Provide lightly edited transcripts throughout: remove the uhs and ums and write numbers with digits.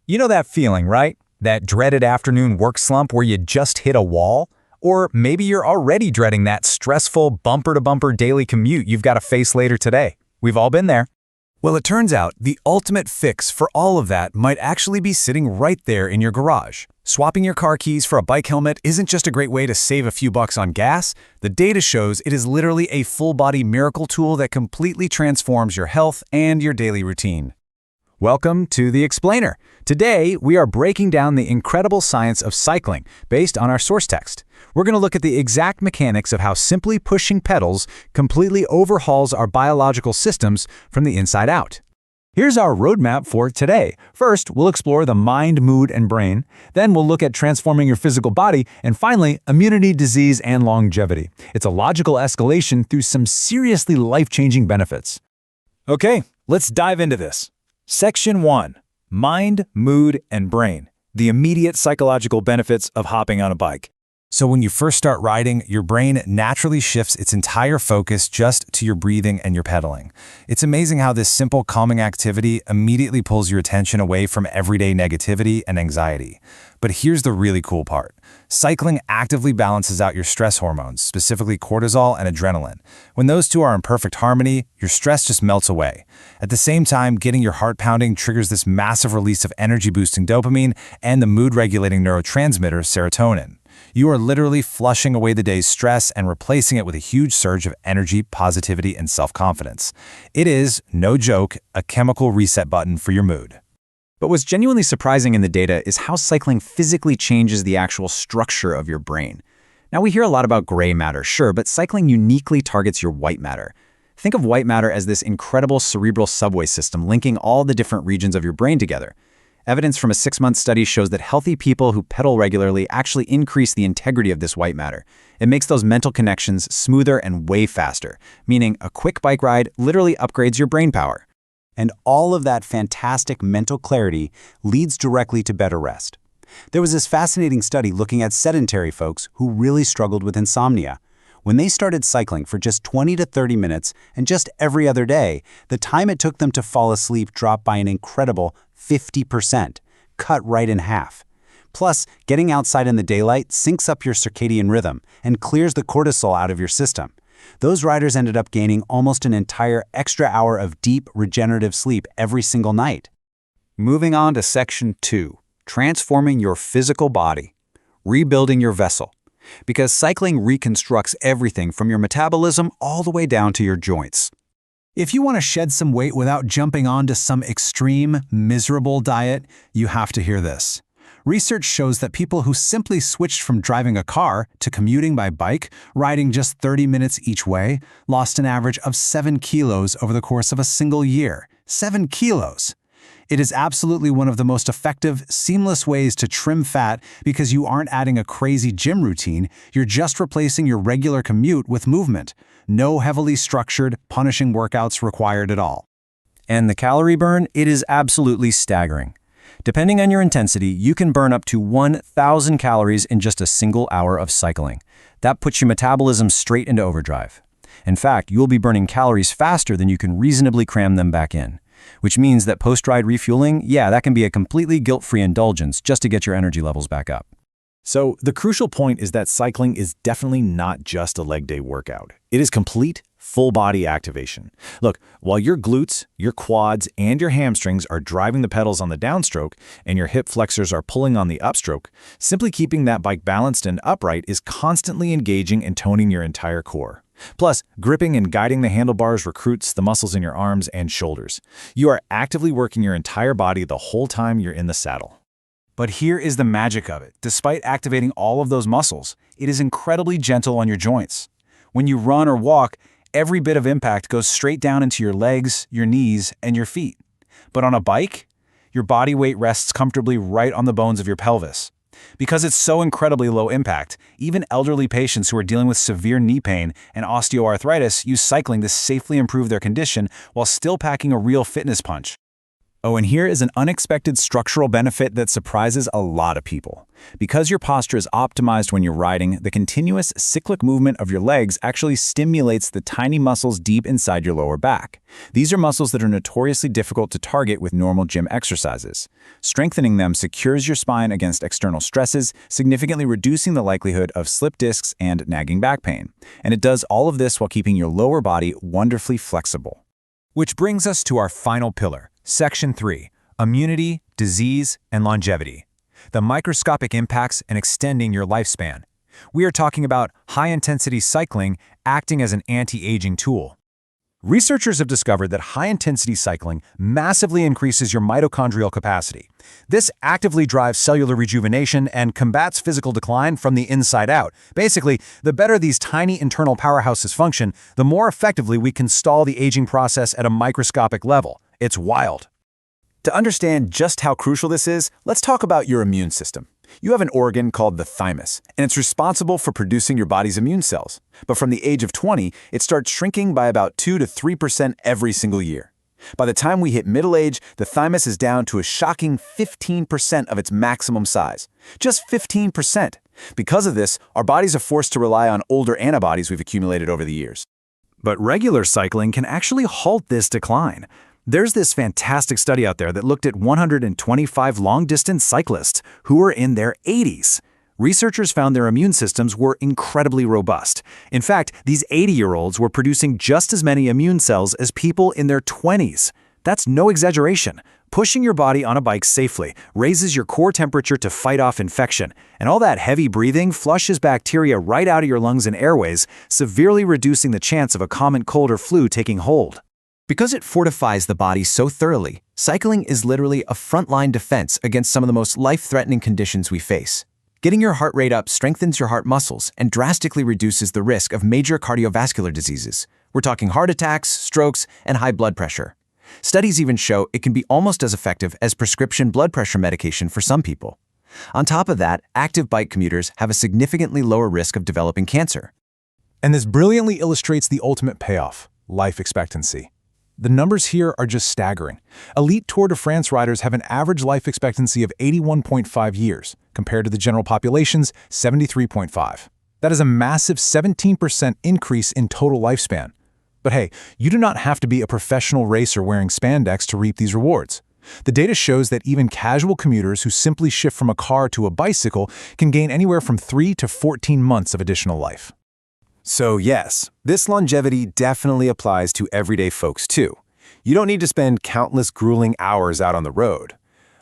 You know that feeling, right? That dreaded afternoon work slump where you just hit a wall? Or maybe you're already dreading that stressful bumper-to-bumper daily commute you've got to face later today. We've all been there. Well, it turns out the ultimate fix for all of that might actually be sitting right there in your garage. Swapping your car keys for a bike helmet isn't just a great way to save a few bucks on gas. The data shows it is literally a full-body miracle tool that completely transforms your health and your daily routine. Welcome to The Explainer. Today, we are breaking down the incredible science of cycling based on our source text. We're going to look at the exact mechanics of how simply pushing pedals completely overhauls our biological systems from the inside out. Here's our roadmap for today. First, we'll explore the mind, mood, and brain. Then we'll look at transforming your physical body. And finally, immunity, disease, and longevity. It's a logical escalation through some seriously life-changing benefits. Okay, let's dive into this. Section 1. Mind, Mood, and Brain. The immediate psychological benefits of hopping on a bike. So when you first start riding, your brain naturally shifts its entire focus just to your breathing and your pedaling. It's amazing how this simple calming activity immediately pulls your attention away from everyday negativity and anxiety. But here's the really cool part. Cycling actively balances out your stress hormones, specifically cortisol and adrenaline. When those two are in perfect harmony, your stress just melts away. At the same time, getting your heart pounding triggers this massive release of energy-boosting dopamine and the mood-regulating neurotransmitter serotonin. You are literally flushing away the day's stress and replacing it with a huge surge of energy, positivity, and self-confidence. It is, no joke, a chemical reset button for your mood. But what's genuinely surprising in the data is how cycling physically changes the actual structure of your brain. Now, we hear a lot about gray matter, sure, but cycling uniquely targets your white matter. Think of white matter as this incredible cerebral subway system linking all the different regions of your brain together. Evidence from a 6-month study shows that healthy people who pedal regularly actually increase the integrity of this white matter. It makes those mental connections smoother and way faster, meaning a quick bike ride literally upgrades your brain power. And all of that fantastic mental clarity leads directly to better rest. There was this fascinating study looking at sedentary folks who really struggled with insomnia. When they started cycling for just 20 to 30 minutes and just every other day, the time it took them to fall asleep dropped by an incredible 50%, cut right in half. Plus, getting outside in the daylight syncs up your circadian rhythm and clears the cortisol out of your system. Those riders ended up gaining almost an entire extra hour of deep, regenerative sleep every single night. Moving on to Section 2, transforming your physical body, rebuilding your vessel. Because cycling reconstructs everything from your metabolism all the way down to your joints. If you want to shed some weight without jumping onto some extreme, miserable diet, you have to hear this. Research shows that people who simply switched from driving a car to commuting by bike, riding just 30 minutes each way, lost an average of 7 kilos over the course of a single year. 7 kilos! It is absolutely one of the most effective, seamless ways to trim fat because you aren't adding a crazy gym routine, you're just replacing your regular commute with movement. No heavily structured, punishing workouts required at all. And the calorie burn, it is absolutely staggering. Depending on your intensity, you can burn up to 1,000 calories in just a single hour of cycling. That puts your metabolism straight into overdrive. In fact, you'll be burning calories faster than you can reasonably cram them back in. Which means that post-ride refueling, that can be a completely guilt-free indulgence just to get your energy levels back up. So the crucial point is that cycling is definitely not just a leg day workout. It is complete, full-body activation. Look, while your glutes, your quads, and your hamstrings are driving the pedals on the downstroke and your hip flexors are pulling on the upstroke, simply keeping that bike balanced and upright is constantly engaging and toning your entire core. Plus, gripping and guiding the handlebars recruits the muscles in your arms and shoulders. You are actively working your entire body the whole time you're in the saddle. But here is the magic of it. Despite activating all of those muscles, it is incredibly gentle on your joints. When you run or walk, every bit of impact goes straight down into your legs, your knees, and your feet. But on a bike, your body weight rests comfortably right on the bones of your pelvis. Because it's so incredibly low impact, even elderly patients who are dealing with severe knee pain and osteoarthritis use cycling to safely improve their condition while still packing a real fitness punch. Oh, and here is an unexpected structural benefit that surprises a lot of people. Because your posture is optimized when you're riding, the continuous cyclic movement of your legs actually stimulates the tiny muscles deep inside your lower back. These are muscles that are notoriously difficult to target with normal gym exercises. Strengthening them secures your spine against external stresses, significantly reducing the likelihood of slip discs and nagging back pain. And it does all of this while keeping your lower body wonderfully flexible. Which brings us to our final pillar, Section 3, Immunity, Disease, and Longevity. The microscopic impacts and extending your lifespan. We are talking about high-intensity cycling acting as an anti-aging tool. Researchers have discovered that high-intensity cycling massively increases your mitochondrial capacity. This actively drives cellular rejuvenation and combats physical decline from the inside out. Basically, the better these tiny internal powerhouses function, the more effectively we can stall the aging process at a microscopic level. It's wild. To understand just how crucial this is, let's talk about your immune system. You have an organ called the thymus, and it's responsible for producing your body's immune cells. But from the age of 20, it starts shrinking by about 2 to 3% every single year. By the time we hit middle age, the thymus is down to a shocking 15% of its maximum size. Just 15%. Because of this, our bodies are forced to rely on older antibodies we've accumulated over the years. But regular cycling can actually halt this decline. There's this fantastic study out there that looked at 125 long-distance cyclists who were in their 80s. Researchers found their immune systems were incredibly robust. In fact, these 80-year-olds were producing just as many immune cells as people in their 20s. That's no exaggeration. Pushing your body on a bike safely raises your core temperature to fight off infection, and all that heavy breathing flushes bacteria right out of your lungs and airways, severely reducing the chance of a common cold or flu taking hold. Because it fortifies the body so thoroughly, cycling is literally a frontline defense against some of the most life-threatening conditions we face. Getting your heart rate up strengthens your heart muscles and drastically reduces the risk of major cardiovascular diseases. We're talking heart attacks, strokes, and high blood pressure. Studies even show it can be almost as effective as prescription blood pressure medication for some people. On top of that, active bike commuters have a significantly lower risk of developing cancer. And this brilliantly illustrates the ultimate payoff, life expectancy. The numbers here are just staggering. Elite Tour de France riders have an average life expectancy of 81.5 years, compared to the general population's 73.5. That is a massive 17% increase in total lifespan. But hey, you do not have to be a professional racer wearing spandex to reap these rewards. The data shows that even casual commuters who simply shift from a car to a bicycle can gain anywhere from 3 to 14 months of additional life. So yes, this longevity definitely applies to everyday folks too. You don't need to spend countless grueling hours out on the road.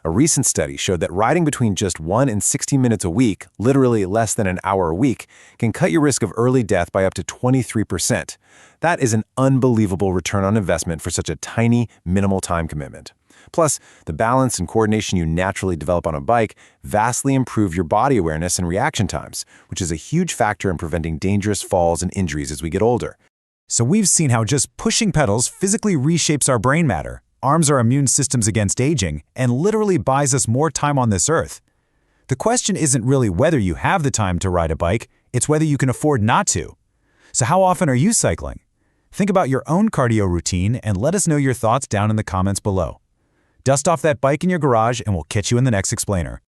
A recent study showed that riding between just 1 and 60 minutes a week, literally less than an hour a week, can cut your risk of early death by up to 23%. That is an unbelievable return on investment for such a tiny, minimal time commitment. Plus, the balance and coordination you naturally develop on a bike vastly improve your body awareness and reaction times, which is a huge factor in preventing dangerous falls and injuries as we get older. So we've seen how just pushing pedals physically reshapes our brain matter, arms our immune systems against aging, and literally buys us more time on this earth. The question isn't really whether you have the time to ride a bike, it's whether you can afford not to. So how often are you cycling? Think about your own cardio routine and let us know your thoughts down in the comments below. Dust off that bike in your garage and we'll catch you in the next explainer.